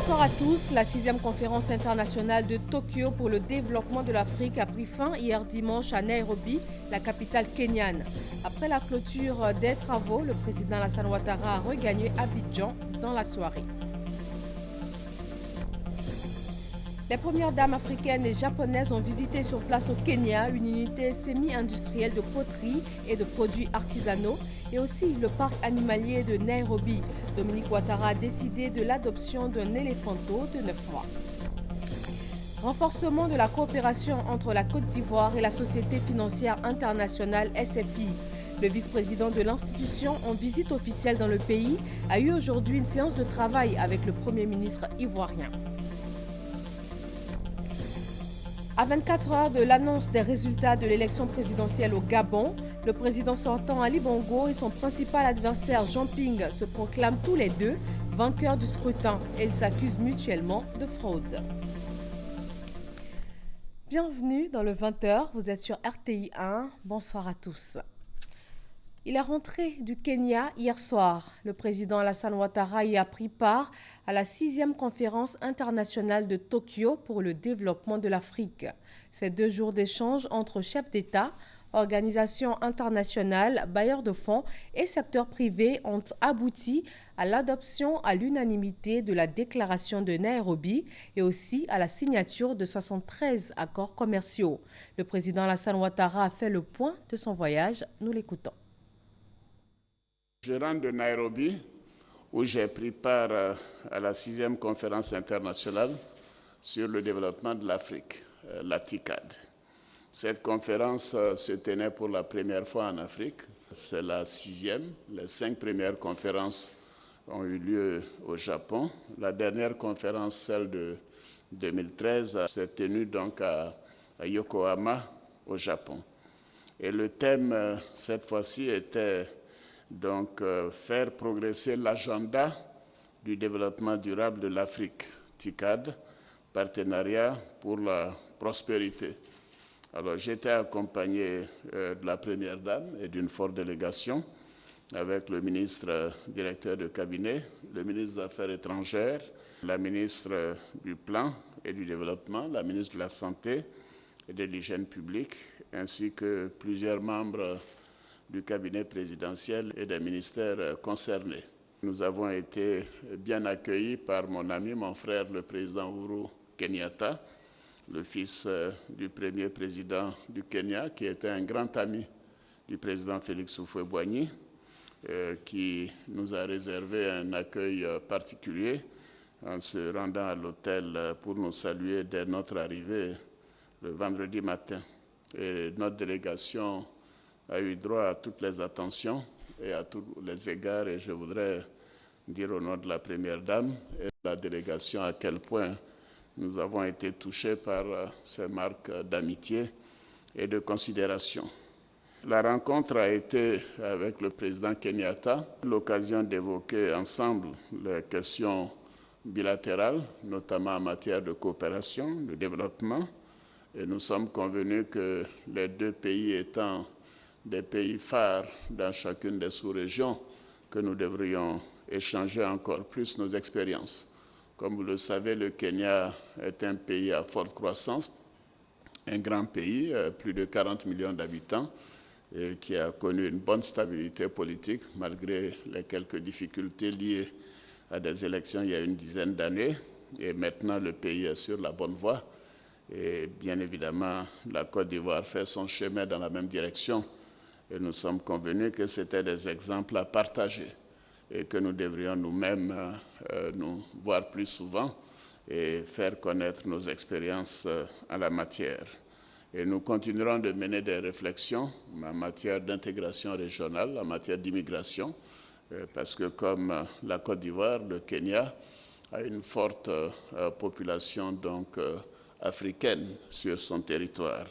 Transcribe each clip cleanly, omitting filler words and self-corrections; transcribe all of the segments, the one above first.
Bonsoir à tous. La 6e conférence internationale de Tokyo pour le développement de l'Afrique a pris fin hier dimanche à Nairobi, la capitale kenyane. Après la clôture des travaux, le président Alassane Ouattara a regagné Abidjan dans la soirée. Les premières dames africaines et japonaises ont visité sur place au Kenya une unité semi-industrielle de poterie et de produits artisanaux et aussi le parc animalier de Nairobi. Dominique Ouattara a décidé de l'adoption d'un éléphanteau de 9 mois. Renforcement de la coopération entre la Côte d'Ivoire et la Société financière internationale SFI. Le vice-président de l'institution en visite officielle dans le pays a eu aujourd'hui une séance de travail avec le Premier ministre ivoirien. À 24 heures de l'annonce des résultats de l'élection présidentielle au Gabon, le président sortant Ali Bongo et son principal adversaire Jean Ping se proclament tous les deux vainqueurs du scrutin et ils s'accusent mutuellement de fraude. Bienvenue dans le 20h, vous êtes sur RTI 1, bonsoir à tous. Il est rentré du Kenya hier soir. Le président Alassane Ouattara y a pris part à la 6e conférence internationale de Tokyo pour le développement de l'Afrique. Ces 2 jours d'échange entre chefs d'État, organisations internationales, bailleurs de fonds et secteurs privés ont abouti à l'adoption à l'unanimité de la déclaration de Nairobi et aussi à la signature de 73 accords commerciaux. Le président Alassane Ouattara a fait le point de son voyage. Nous l'écoutons. Je rentre de Nairobi, où j'ai pris part à la 6e conférence internationale sur le développement de l'Afrique, la TICAD. Cette conférence se tenait pour la première fois en Afrique. C'est la 6e. Les 5 premières conférences ont eu lieu au Japon. La dernière conférence, celle de 2013, s'est tenue donc à Yokohama, au Japon. Et le thème, cette fois-ci, était donc faire progresser l'agenda du développement durable de l'Afrique, TICAD, partenariat pour la prospérité. Alors j'étais accompagné de la première dame et d'une forte délégation avec le ministre directeur de cabinet, le ministre des Affaires étrangères, la ministre du Plan et du Développement, la ministre de la Santé et de l'Hygiène publique, ainsi que plusieurs membres du cabinet présidentiel et des ministères concernés. Nous avons été bien accueillis par mon ami, mon frère, le président Uhuru Kenyatta, le fils du premier président du Kenya, qui était un grand ami du président Félix Houphouët-Boigny, qui nous a réservé un accueil particulier en se rendant à l'hôtel pour nous saluer dès notre arrivée le vendredi matin. Et notre délégation a eu droit à toutes les attentions et à tous les égards. Et je voudrais dire au nom de la Première Dame et de la délégation à quel point nous avons été touchés par ces marques d'amitié et de considération. La rencontre a été avec le président Kenyatta, l'occasion d'évoquer ensemble les questions bilatérales, notamment en matière de coopération, de développement. Et nous sommes convenus que les 2 pays étant des pays phares dans chacune des sous-régions, que nous devrions échanger encore plus nos expériences. Comme vous le savez, le Kenya est un pays à forte croissance, un grand pays, plus de 40 millions d'habitants, et qui a connu une bonne stabilité politique malgré les quelques difficultés liées à des élections il y a une dizaine d'années. Et maintenant, le pays est sur la bonne voie. Et bien évidemment, la Côte d'Ivoire fait son chemin dans la même direction. Et nous sommes convenus que c'était des exemples à partager et que nous devrions nous-mêmes nous voir plus souvent et faire connaître nos expériences en la matière. Et nous continuerons de mener des réflexions en matière d'intégration régionale, en matière d'immigration, parce que comme la Côte d'Ivoire, le Kenya a une forte population donc, africaine sur son territoire.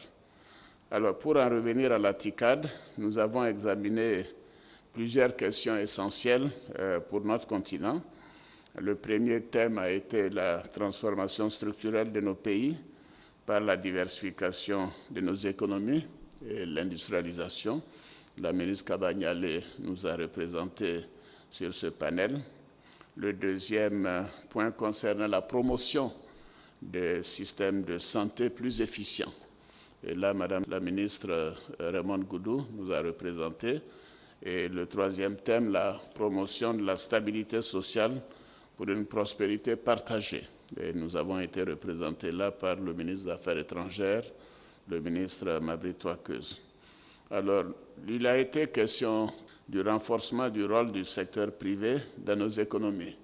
Alors, pour en revenir à la TICAD, nous avons examiné plusieurs questions essentielles pour notre continent. Le premier thème a été la transformation structurelle de nos pays par la diversification de nos économies et l'industrialisation. La ministre Kabanyale nous a représentés sur ce panel. Le deuxième point concerne la promotion des systèmes de santé plus efficients. Et là, Madame la ministre Raymonde Goudou nous a représentés. Et le troisième thème, la promotion de la stabilité sociale pour une prospérité partagée. Et nous avons été représentés là par le ministre des Affaires étrangères, le ministre Maverick Touakeuse. Alors, il a été question du renforcement du rôle du secteur privé dans nos économies.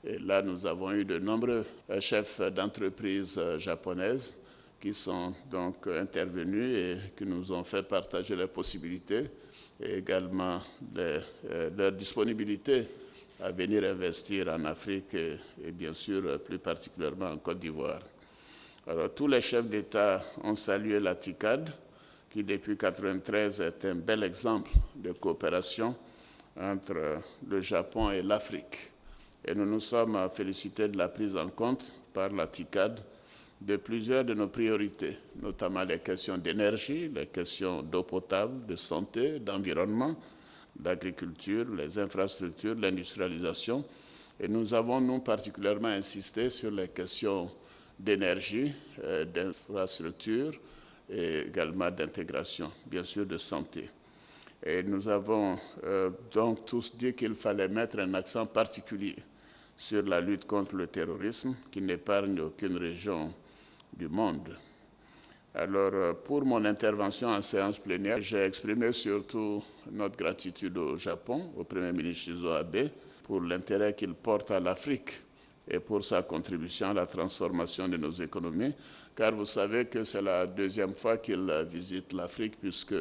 Et là, nous avons eu de nombreux chefs d'entreprises japonaises qui sont donc intervenus et qui nous ont fait partager leurs possibilités et également leur disponibilité à venir investir en Afrique et bien sûr plus particulièrement en Côte d'Ivoire. Alors tous les chefs d'État ont salué la TICAD qui depuis 1993 est un bel exemple de coopération entre le Japon et l'Afrique. Et nous nous sommes félicités de la prise en compte par la TICAD de plusieurs de nos priorités, notamment les questions d'énergie, les questions d'eau potable, de santé, d'environnement, d'agriculture, les infrastructures, l'industrialisation. Et nous avons, nous, particulièrement insisté sur les questions d'énergie, d'infrastructure et également d'intégration, bien sûr de santé. Et nous avons donc tous dit qu'il fallait mettre un accent particulier sur la lutte contre le terrorisme qui n'épargne aucune région du monde. Alors, pour mon intervention en séance plénière, j'ai exprimé surtout notre gratitude au Japon, au Premier ministre Shinzo Abe, pour l'intérêt qu'il porte à l'Afrique et pour sa contribution à la transformation de nos économies, car vous savez que c'est la deuxième fois qu'il visite l'Afrique, puisque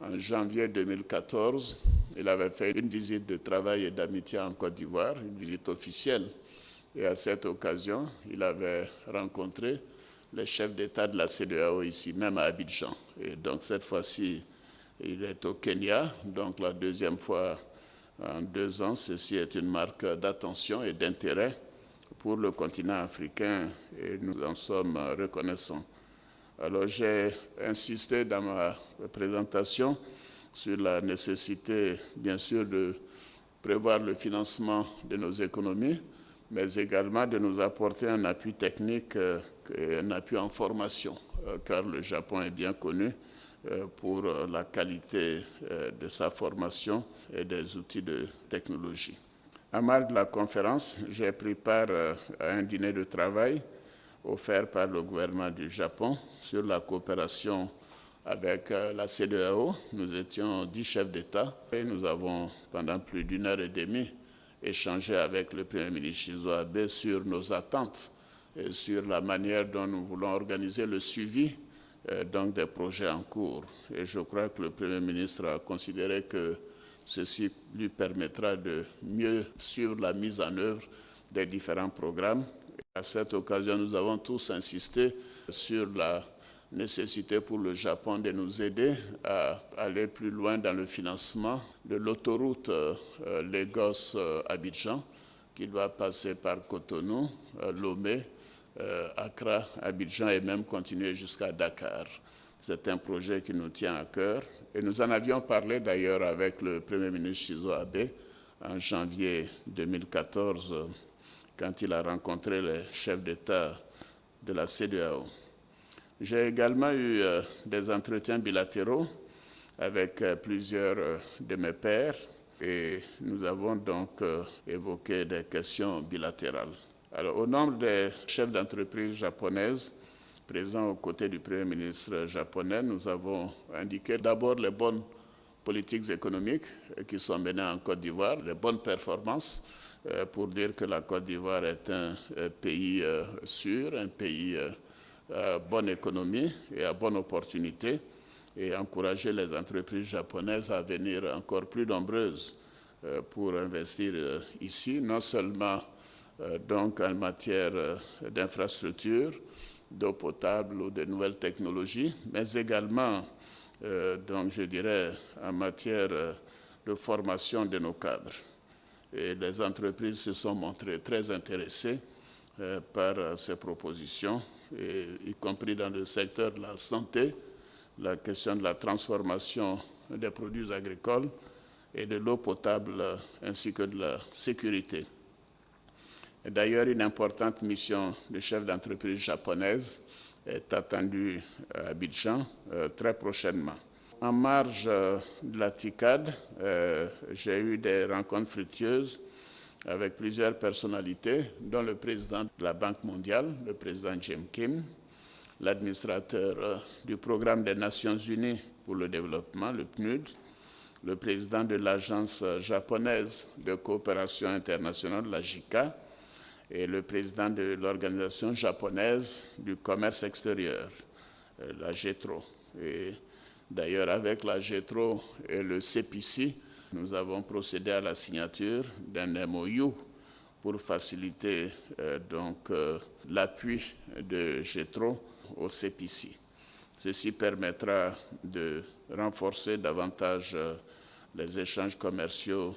en janvier 2014, il avait fait une visite de travail et d'amitié en Côte d'Ivoire, une visite officielle. Et à cette occasion, il avait rencontré les chefs d'État de la CEDEAO ici, même à Abidjan. Et donc cette fois-ci, il est au Kenya, donc la deuxième fois en 2 ans. Ceci est une marque d'attention et d'intérêt pour le continent africain et nous en sommes reconnaissants. Alors j'ai insisté dans ma présentation sur la nécessité, bien sûr, de prévoir le financement de nos économies, mais également de nous apporter un appui technique et un appui en formation, car le Japon est bien connu pour la qualité de sa formation et des outils de technologie. À mal de la conférence, j'ai pris part à un dîner de travail offert par le gouvernement du Japon sur la coopération avec la CEDEAO. Nous étions 10 chefs d'État et nous avons, pendant plus d'1 heure et demie, échangé avec le Premier ministre Shinzo Abe sur nos attentes et sur la manière dont nous voulons organiser le suivi donc des projets en cours. Et je crois que le Premier ministre a considéré que ceci lui permettra de mieux suivre la mise en œuvre des différents programmes. À cette occasion, nous avons tous insisté sur la nécessité pour le Japon de nous aider à aller plus loin dans le financement de l'autoroute Lagos-Abidjan, qui doit passer par Cotonou, Lomé, Accra, Abidjan et même continuer jusqu'à Dakar. C'est un projet qui nous tient à cœur. Et nous en avions parlé d'ailleurs avec le Premier ministre Shinzo Abe en janvier 2014, quand il a rencontré les chefs d'État de la CEDEAO. J'ai également eu des entretiens bilatéraux avec plusieurs de mes pairs et nous avons donc évoqué des questions bilatérales. Alors, au nombre des chefs d'entreprise japonaises présents aux côtés du Premier ministre japonais, nous avons indiqué d'abord les bonnes politiques économiques qui sont menées en Côte d'Ivoire, les bonnes performances, pour dire que la Côte d'Ivoire est un pays sûr, un pays à bonne économie et à bonne opportunité, et encourager les entreprises japonaises à venir encore plus nombreuses pour investir ici, non seulement donc en matière d'infrastructures, d'eau potable ou de nouvelles technologies, mais également, donc je dirais, en matière de formation de nos cadres. Et les entreprises se sont montrées très intéressées par ces propositions, y compris dans le secteur de la santé, la question de la transformation des produits agricoles et de l'eau potable, ainsi que de la sécurité. D'ailleurs, une importante mission de chef d'entreprise japonaise est attendue à Abidjan très prochainement. En marge de la TICAD, j'ai eu des rencontres fructueuses avec plusieurs personnalités, dont le président de la Banque mondiale, le président Jim Kim, l'administrateur du Programme des Nations Unies pour le développement, le PNUD, le président de l'Agence japonaise de coopération internationale, la JICA, et le président de l'Organisation japonaise du commerce extérieur, la JETRO. Et d'ailleurs, avec la JETRO et le CPC, nous avons procédé à la signature d'un MOU pour faciliter l'appui de JETRO au CPC. Ceci permettra de renforcer davantage les échanges commerciaux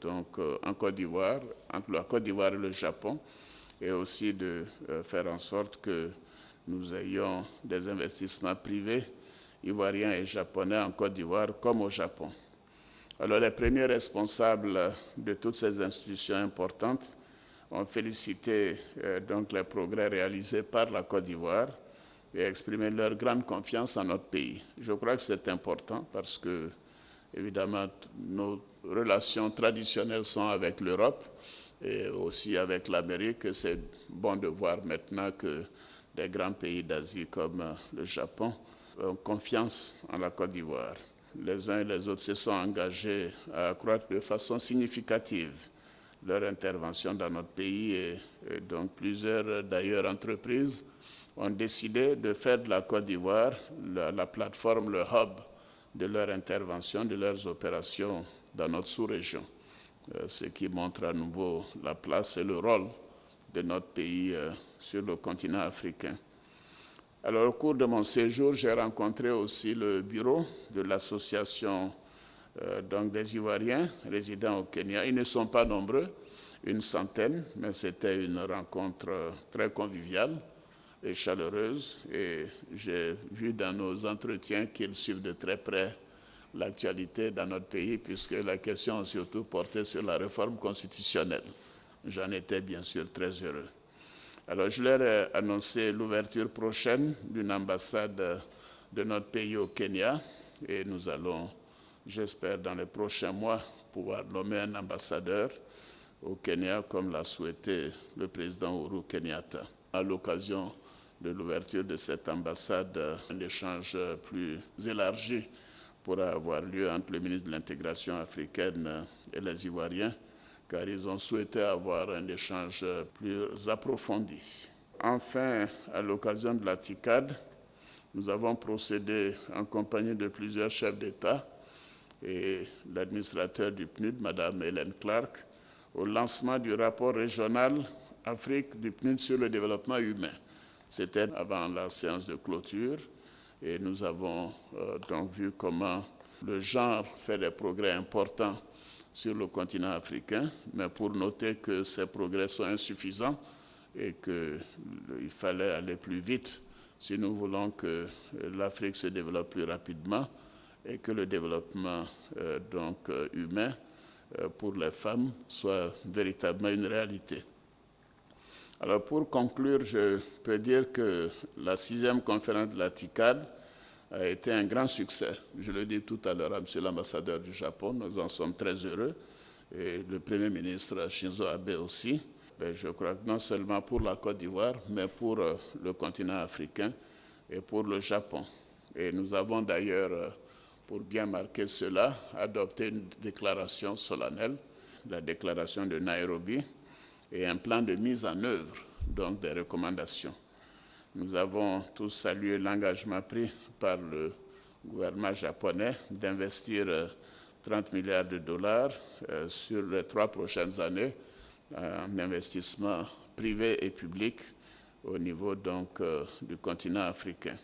en Côte d'Ivoire, entre la Côte d'Ivoire et le Japon, et aussi de faire en sorte que nous ayons des investissements privés ivoiriens et japonais en Côte d'Ivoire comme au Japon. Alors les premiers responsables de toutes ces institutions importantes ont félicité les progrès réalisés par la Côte d'Ivoire et exprimé leur grande confiance en notre pays. Je crois que c'est important parce que, évidemment, nos relations traditionnelles sont avec l'Europe et aussi avec l'Amérique. C'est bon de voir maintenant que des grands pays d'Asie comme le Japon ont confiance en la Côte d'Ivoire. Les uns et les autres se sont engagés à accroître de façon significative leur intervention dans notre pays et donc plusieurs d'ailleurs entreprises ont décidé de faire de la Côte d'Ivoire la plateforme, le hub de leur intervention, de leurs opérations dans notre sous-région, ce qui montre à nouveau la place et le rôle de notre pays sur le continent africain. Alors, au cours de mon séjour, j'ai rencontré aussi le bureau de l'association des Ivoiriens résidant au Kenya. Ils ne sont pas nombreux, une centaine, mais c'était une rencontre très conviviale et chaleureuse. Et j'ai vu dans nos entretiens qu'ils suivent de très près l'actualité dans notre pays, puisque la question a surtout porté sur la réforme constitutionnelle. J'en étais bien sûr très heureux. Alors, je leur ai annoncé l'ouverture prochaine d'une ambassade de notre pays au Kenya et nous allons, j'espère, dans les prochains mois, pouvoir nommer un ambassadeur au Kenya comme l'a souhaité le président Uhuru Kenyatta. À l'occasion de l'ouverture de cette ambassade, un échange plus élargi pourra avoir lieu entre le ministre de l'Intégration africaine et les Ivoiriens, car ils ont souhaité avoir un échange plus approfondi. Enfin, à l'occasion de la TICAD, nous avons procédé en compagnie de plusieurs chefs d'État et l'administrateur du PNUD, Mme Hélène Clark, au lancement du rapport régional Afrique du PNUD sur le développement humain. C'était avant la séance de clôture et nous avons donc vu comment le genre fait des progrès importants sur le continent africain, mais pour noter que ces progrès sont insuffisants et qu'il fallait aller plus vite si nous voulons que l'Afrique se développe plus rapidement et que le développement humain pour les femmes soit véritablement une réalité. Alors pour conclure, je peux dire que la 6e conférence de la TICAD a été un grand succès. Je le dis tout à l'heure à M. l'ambassadeur du Japon, nous en sommes très heureux, et le Premier ministre Shinzo Abe aussi. Je crois que non seulement pour la Côte d'Ivoire, mais pour le continent africain et pour le Japon. Et nous avons d'ailleurs, pour bien marquer cela, adopté une déclaration solennelle, la déclaration de Nairobi, et un plan de mise en œuvre, donc des recommandations. Nous avons tous salué l'engagement pris par le gouvernement japonais d'investir 30 milliards de dollars sur les 3 prochaines années en investissement privé et public au niveau du continent africain.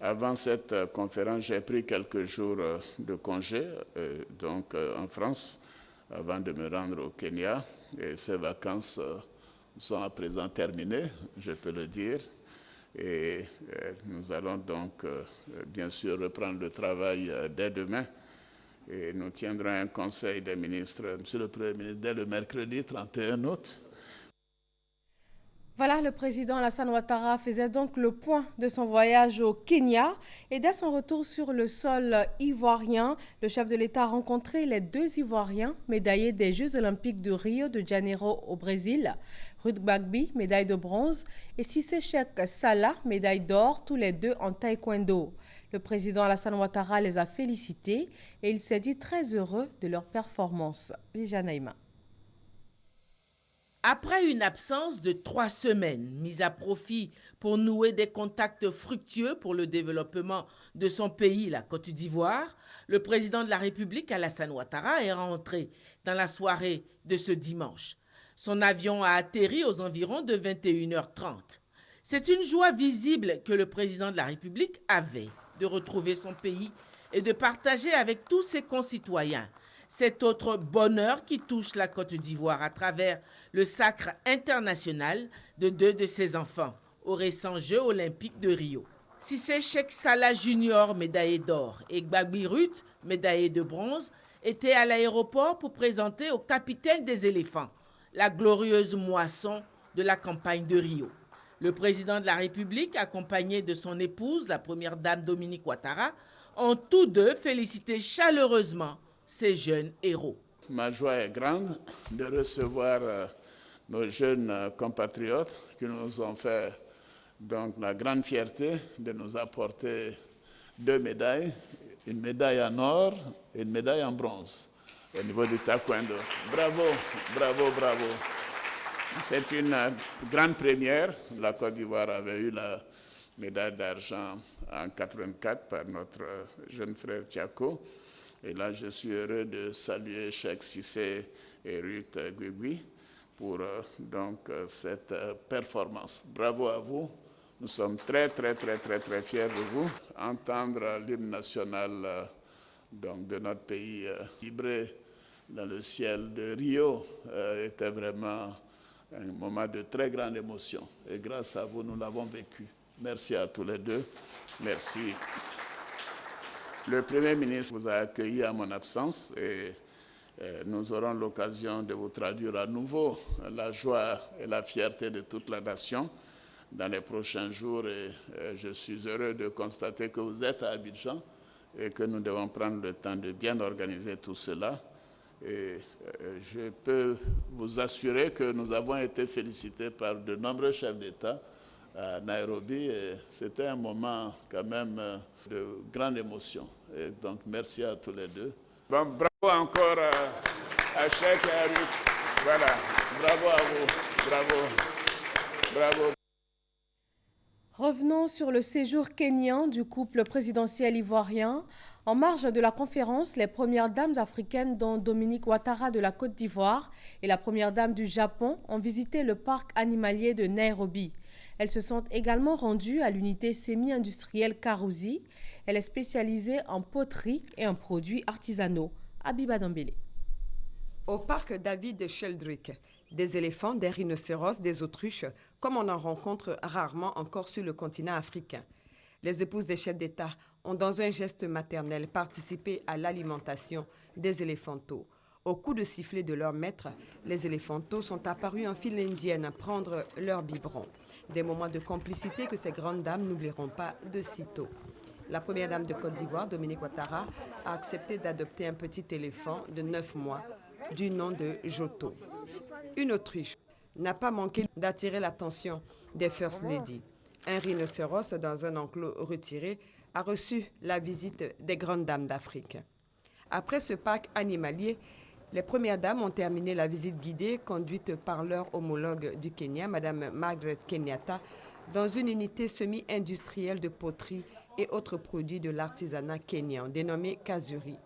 Avant cette conférence, j'ai pris quelques jours de congé en France avant de me rendre au Kenya. Et ces vacances sont à présent terminées, je peux le dire. Et nous allons donc, bien sûr, reprendre le travail dès demain. Et nous tiendrons un conseil des ministres, Monsieur le Premier ministre, dès le mercredi 31 août. Voilà, le président Alassane Ouattara faisait donc le point de son voyage au Kenya. Et dès son retour sur le sol ivoirien, le chef de l'État a rencontré les 2 Ivoiriens médaillés des Jeux olympiques de Rio de Janeiro au Brésil. Ruth Gbagbi, médaille de bronze, et Cissé Cheikh Salah, médaille d'or, tous les 2 en taekwondo. Le président Alassane Ouattara les a félicités et il s'est dit très heureux de leur performance. Lija Naïma. Après une absence de 3 semaines mise à profit pour nouer des contacts fructueux pour le développement de son pays, la Côte d'Ivoire, le président de la République, Alassane Ouattara, est rentré dans la soirée de ce dimanche. Son avion a atterri aux environs de 21h30. C'est une joie visible que le président de la République avait de retrouver son pays et de partager avec tous ses concitoyens cet autre bonheur qui touche la Côte d'Ivoire à travers le sacre international de 2 de ses enfants aux récents Jeux olympiques de Rio. Cissé Cheikh Salah Junior, médaillé d'or, et Gbagbi Ruth, médaillé de bronze, étaient à l'aéroport pour présenter au capitaine des éléphants la glorieuse moisson de la campagne de Rio. Le président de la République, accompagné de son épouse, la première dame Dominique Ouattara, ont tous 2 félicité chaleureusement ces jeunes héros. Ma joie est grande de recevoir nos jeunes compatriotes qui nous ont fait donc la grande fierté de nous apporter 2 médailles, une médaille en or et une médaille en bronze au niveau du taekwondo. Bravo, bravo, bravo. C'est une grande première. La Côte d'Ivoire avait eu la médaille d'argent en 1984 par notre jeune frère Tiako. Et là, je suis heureux de saluer Cheikh Cissé et Ruth Gbagbi pour cette performance. Bravo à vous. Nous sommes très, très, très, très, très fiers de vous. Entendre l'hymne national de notre pays vibrer dans le ciel de Rio était vraiment un moment de très grande émotion. Et grâce à vous, nous l'avons vécu. Merci à tous les 2. Merci. Le Premier ministre vous a accueilli à mon absence et nous aurons l'occasion de vous traduire à nouveau la joie et la fierté de toute la nation dans les prochains jours. Et je suis heureux de constater que vous êtes à Abidjan et que nous devons prendre le temps de bien organiser tout cela. Et je peux vous assurer que nous avons été félicités par de nombreux chefs d'État à Nairobi. C'était un moment quand même de grande émotion. Et donc merci à tous les 2. Bon, bravo encore à Cheikh et à Ruth. Voilà, bravo à vous. Bravo, bravo. Revenons sur le séjour kényan du couple présidentiel ivoirien. En marge de la conférence, les premières dames africaines, dont Dominique Ouattara de la Côte d'Ivoire et la première dame du Japon, ont visité le parc animalier de Nairobi. Elles se sont également rendues à l'unité semi-industrielle Karouzi. Elle est spécialisée en poterie et en produits artisanaux. Abiba Dambélé. Au parc David Sheldrick, des éléphants, des rhinocéros, des autruches, comme on en rencontre rarement encore sur le continent africain. Les épouses des chefs d'État ont, dans un geste maternel, participé à l'alimentation des éléphantos. Au coup de sifflet de leur maître, les éléphantos sont apparus en file indienne prendre leur biberon. Des moments de complicité que ces grandes dames n'oublieront pas de sitôt. La première dame de Côte d'Ivoire, Dominique Ouattara, a accepté d'adopter un petit éléphant de 9 mois du nom de Joto. Une autruche n'a pas manqué d'attirer l'attention des First Lady. Un rhinocéros dans un enclos retiré a reçu la visite des grandes dames d'Afrique. Après ce parc animalier, les premières dames ont terminé la visite guidée conduite par leur homologue du Kenya, Mme Margaret Kenyatta, dans une unité semi-industrielle de poterie et autres produits de l'artisanat kényan, dénommée Kazuri.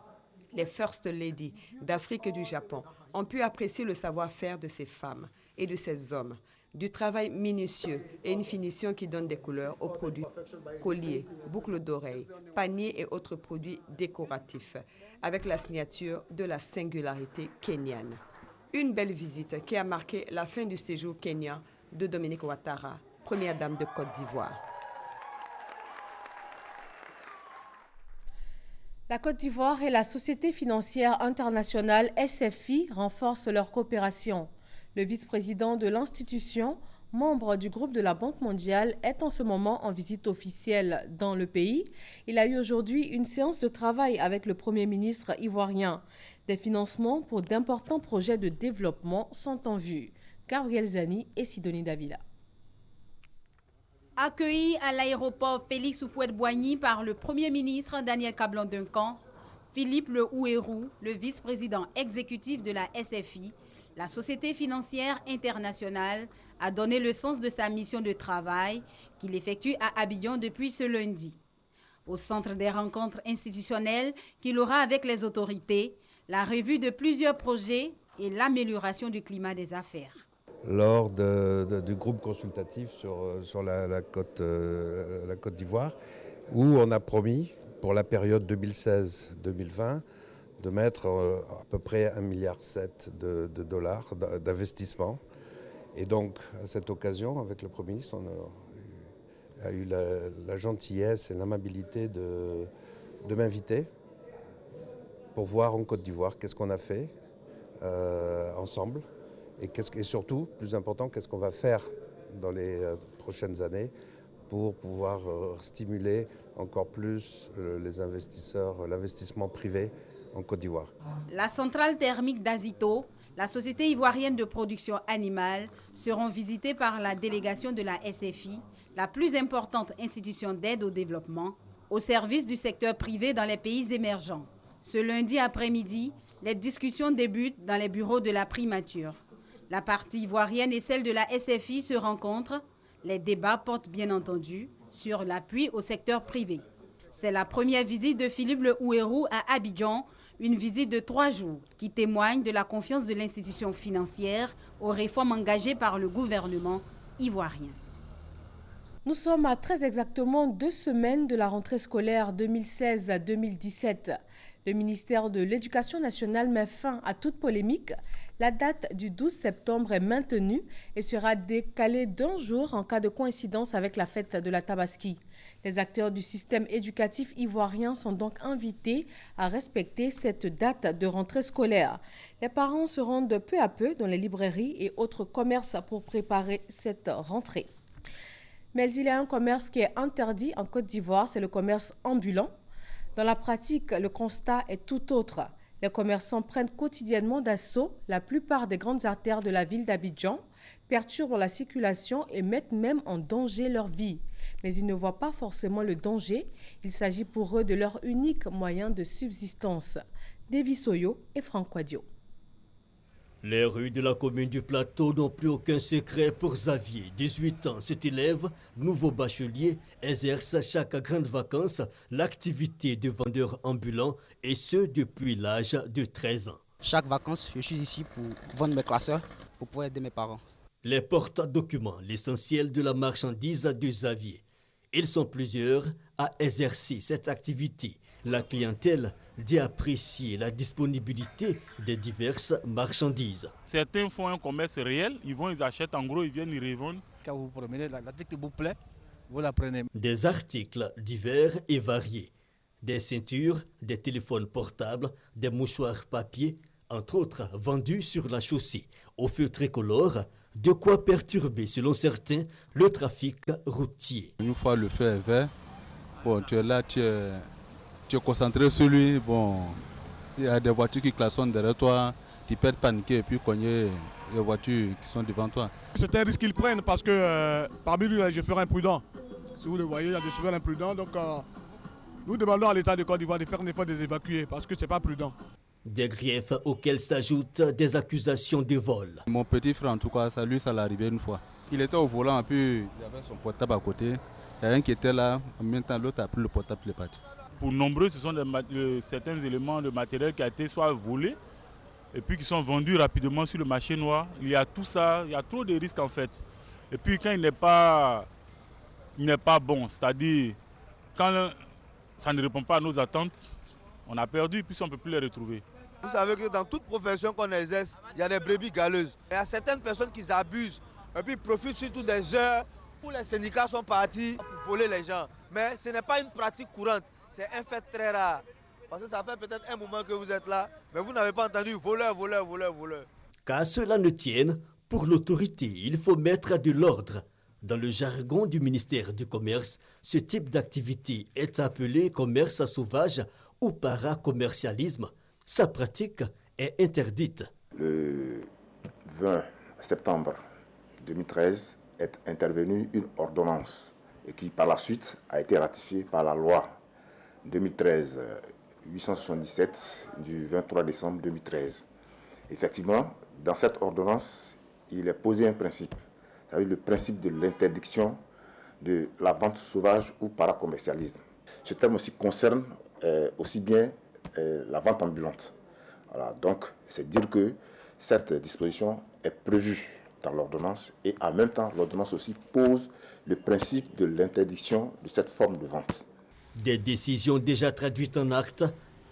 Les First Lady d'Afrique et du Japon ont pu apprécier le savoir-faire de ces femmes et de ces hommes, du travail minutieux et une finition qui donne des couleurs aux produits colliers, boucles d'oreilles, paniers et autres produits décoratifs, avec la signature de la singularité kenyane. Une belle visite qui a marqué la fin du séjour kényan de Dominique Ouattara, première dame de Côte d'Ivoire. La Côte d'Ivoire et la Société financière internationale SFI renforcent leur coopération. Le vice-président de l'institution, membre du groupe de la Banque mondiale, est en ce moment en visite officielle dans le pays. Il a eu aujourd'hui une séance de travail avec le Premier ministre ivoirien. Des financements pour d'importants projets de développement sont en vue. Gabriel Zani et Sidonie Davila. Accueilli à l'aéroport Félix Houphouët-Boigny par le Premier ministre Daniel Kablan-Duncan, Philippe Le Houerou, le vice-président exécutif de la SFI, la Société financière internationale, a donné le sens de sa mission de travail qu'il effectue à Abidjan depuis ce lundi. Au centre des rencontres institutionnelles qu'il aura avec les autorités, la revue de plusieurs projets et l'amélioration du climat des affaires. Lors du groupe consultatif sur la Côte d'Ivoire, où on a promis pour la période 2016-2020 de mettre à peu près 1,7 milliard de dollars d'investissement. Et donc, à cette occasion, avec le Premier ministre, on a eu la gentillesse et l'amabilité de m'inviter pour voir en Côte d'Ivoire qu'est-ce qu'on a fait ensemble. Et surtout, plus important, qu'est-ce qu'on va faire dans les prochaines années pour pouvoir stimuler encore plus les investisseurs, l'investissement privé en Côte d'Ivoire. La centrale thermique d'Azito, la société ivoirienne de production animale, seront visitées par la délégation de la SFI, la plus importante institution d'aide au développement, au service du secteur privé dans les pays émergents. Ce lundi après-midi, les discussions débutent dans les bureaux de la primature. La partie ivoirienne et celle de la SFI se rencontrent. Les débats portent bien entendu sur l'appui au secteur privé. C'est la première visite de Philippe Le Houerou à Abidjan, une visite de 3 jours qui témoigne de la confiance de l'institution financière aux réformes engagées par le gouvernement ivoirien. Nous sommes à très exactement 2 semaines de la rentrée scolaire 2016-2017. Le ministère de l'Éducation nationale met fin à toute polémique. La date du 12 septembre est maintenue et sera décalée d'1 jour en cas de coïncidence avec la fête de la Tabaski. Les acteurs du système éducatif ivoirien sont donc invités à respecter cette date de rentrée scolaire. Les parents se rendent peu à peu dans les librairies et autres commerces pour préparer cette rentrée. Mais il y a un commerce qui est interdit en Côte d'Ivoire, c'est le commerce ambulant. Dans la pratique, le constat est tout autre. Les commerçants prennent quotidiennement d'assaut la plupart des grandes artères de la ville d'Abidjan, perturbent la circulation et mettent même en danger leur vie. Mais ils ne voient pas forcément le danger. Il s'agit pour eux de leur unique moyen de subsistance. Davy Soyo et Franck Quadio. Les rues de la commune du Plateau n'ont plus aucun secret pour Xavier. 18 ans, cet élève, nouveau bachelier, exerce chaque grande vacances l'activité de vendeur ambulant et ce depuis l'âge de 13 ans. Chaque vacances, je suis ici pour vendre mes classeurs, pour pouvoir aider mes parents. Les porte-documents, l'essentiel de la marchandise de Xavier. Ils sont plusieurs à exercer cette activité. La clientèle dit apprécier la disponibilité des diverses marchandises. Certains font un commerce réel, ils achètent en gros, ils viennent, ils revendent. Quand vous promenez, l'article vous plaît, vous la prenez. Des articles divers et variés. Des ceintures, des téléphones portables, des mouchoirs papier, entre autres vendus sur la chaussée. Au feu tricolore, de quoi perturber, selon certains, le trafic routier. Une fois le feu est vert, bon, tu es là, tu es concentré sur lui. Bon, il y a des voitures qui klaxonnent derrière toi, qui peuvent paniquer et puis cogner les voitures qui sont devant toi. C'est un risque qu'ils prennent parce que parmi lui, je ferai imprudent. Si vous le voyez, il y a des chauffeurs imprudents. Donc nous demandons à l'État de Côte d'Ivoire de faire un effort de les évacuer parce que ce n'est pas prudent. Des griefs auxquels s'ajoutent des accusations de vol. Mon petit frère, en tout cas, ça lui, ça l'est arrivé une fois. Il était au volant et puis il avait son portable à côté. Il y a un qui était là, en même temps l'autre a pris le portable et est parti. Pour nombreux, ce sont certains éléments de matériel qui a été soit volés et puis qui sont vendus rapidement sur le marché noir. Il y a tout ça, il y a trop de risques en fait. Et puis quand il n'est pas bon, c'est-à-dire quand ça ne répond pas à nos attentes, on a perdu et puis on ne peut plus les retrouver. Vous savez que dans toute profession qu'on exerce, il y a des brebis galeuses. Il y a certaines personnes qui abusent et puis profitent surtout des heures où les syndicats sont partis pour voler les gens. Mais ce n'est pas une pratique courante, c'est un fait très rare. Parce que ça fait peut-être un moment que vous êtes là, mais vous n'avez pas entendu voleur, voleur, voleur, voleur. Qu'à cela ne tienne, Pour l'autorité, il faut mettre de l'ordre. Dans le jargon du ministère du Commerce, ce type d'activité est appelé commerce sauvage ou paracommercialisme. Sa pratique est interdite. Le 20 septembre 2013 est intervenue une ordonnance et qui par la suite a été ratifiée par la loi 2013-877 du 23 décembre 2013. Effectivement, dans cette ordonnance, il est posé un principe, c'est-à-dire le principe de l'interdiction de la vente sauvage ou paracommercialisme. Ce terme aussi concerne aussi bien la vente ambulante. Voilà, donc, c'est dire que cette disposition est prévue dans l'ordonnance et en même temps, l'ordonnance aussi pose le principe de l'interdiction de cette forme de vente. Des décisions déjà traduites en actes,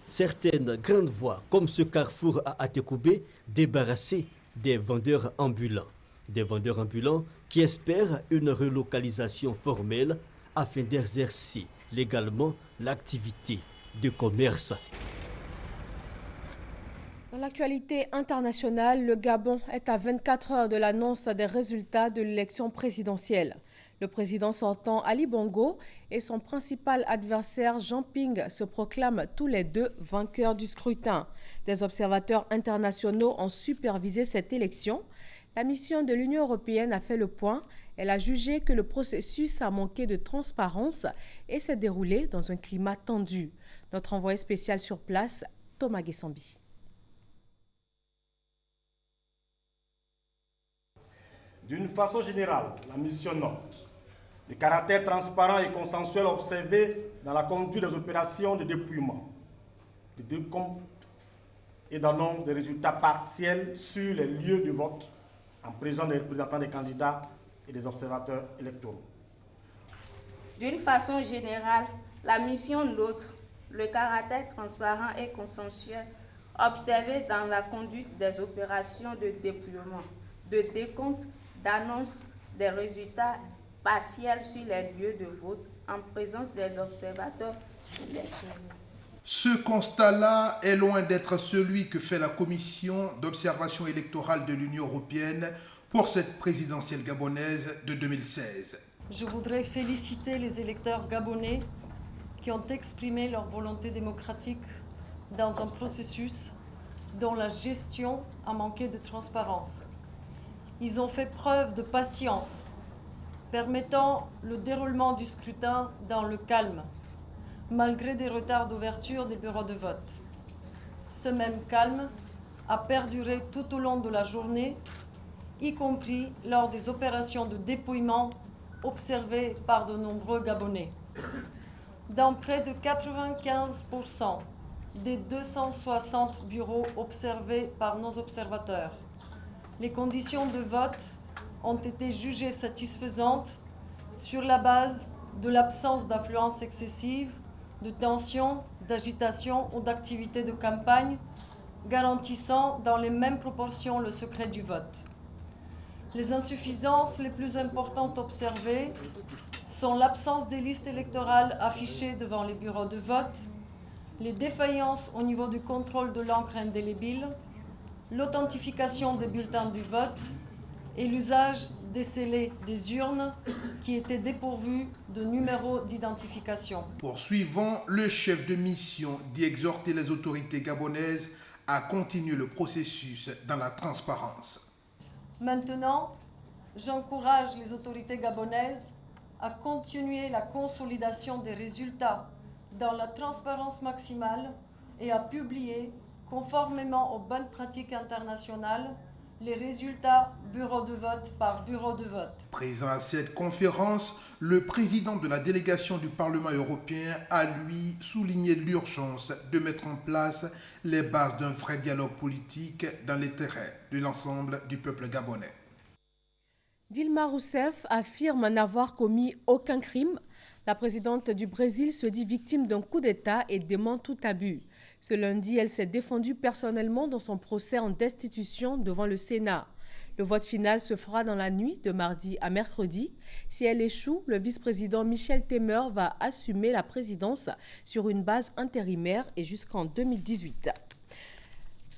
certaines grandes voies comme ce carrefour à Atekoubé débarrassées des vendeurs ambulants. Des vendeurs ambulants qui espèrent une relocalisation formelle afin d'exercer légalement l'activité de commerce. Dans l'actualité internationale, le Gabon est à 24 heures de l'annonce des résultats de l'élection présidentielle. Le président sortant Ali Bongo et son principal adversaire Jean Ping se proclament tous les deux vainqueurs du scrutin. Des observateurs internationaux ont supervisé cette élection. La mission de l'Union européenne a fait le point. Elle a jugé que le processus a manqué de transparence et s'est déroulé dans un climat tendu. Notre envoyé spécial sur place, Thomas Guessambi. D'une façon générale, la mission note le caractère transparent et consensuel observé dans la conduite des opérations de dépouillement, de décompte et d'annonce des résultats partiels sur les lieux de vote en présence des représentants des candidats et des observateurs électoraux. D'une façon générale, la mission note le caractère transparent et consensuel observé dans la conduite des opérations de dépouillement, de décompte, d'annonce des résultats partiels sur les lieux de vote en présence des observateurs électoraux. Ce constat-là est loin d'être celui que fait la Commission d'observation électorale de l'Union européenne pour cette présidentielle gabonaise de 2016. Je voudrais féliciter les électeurs gabonais qui ont exprimé leur volonté démocratique dans un processus dont la gestion a manqué de transparence. Ils ont fait preuve de patience, permettant le déroulement du scrutin dans le calme, malgré des retards d'ouverture des bureaux de vote. Ce même calme a perduré tout au long de la journée, y compris lors des opérations de dépouillement observées par de nombreux Gabonais. Dans près de 95% des 260 bureaux observés par nos observateurs, les conditions de vote ont été jugées satisfaisantes sur la base de l'absence d'affluence excessive, de tension, d'agitation ou d'activité de campagne, garantissant dans les mêmes proportions le secret du vote. Les insuffisances les plus importantes observées sont l'absence des listes électorales affichées devant les bureaux de vote, les défaillances au niveau du contrôle de l'encre indélébile, l'authentification des bulletins du vote et l'usage des scellés des urnes qui étaient dépourvus de numéros d'identification. Poursuivant, le chef de mission dit exhorter les autorités gabonaises à continuer le processus dans la transparence. Maintenant, j'encourage les autorités gabonaises à continuer la consolidation des résultats dans la transparence maximale et à publier, conformément aux bonnes pratiques internationales, les résultats bureau de vote par bureau de vote. Présent à cette conférence, le président de la délégation du Parlement européen a, lui, souligné l'urgence de mettre en place les bases d'un vrai dialogue politique dans l'intérêt de l'ensemble du peuple gabonais. Dilma Rousseff affirme n'avoir commis aucun crime. La présidente du Brésil se dit victime d'un coup d'État et dément tout abus. Ce lundi, elle s'est défendue personnellement dans son procès en destitution devant le Sénat. Le vote final se fera dans la nuit de mardi à mercredi. Si elle échoue, le vice-président Michel Temer va assumer la présidence sur une base intérimaire et jusqu'en 2018.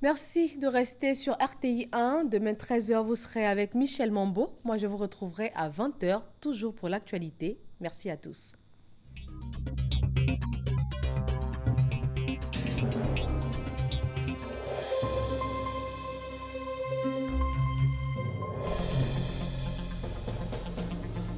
Merci de rester sur RTI 1. Demain 13h, vous serez avec Michel Mambo. Moi, je vous retrouverai à 20h, toujours pour l'actualité. Merci à tous.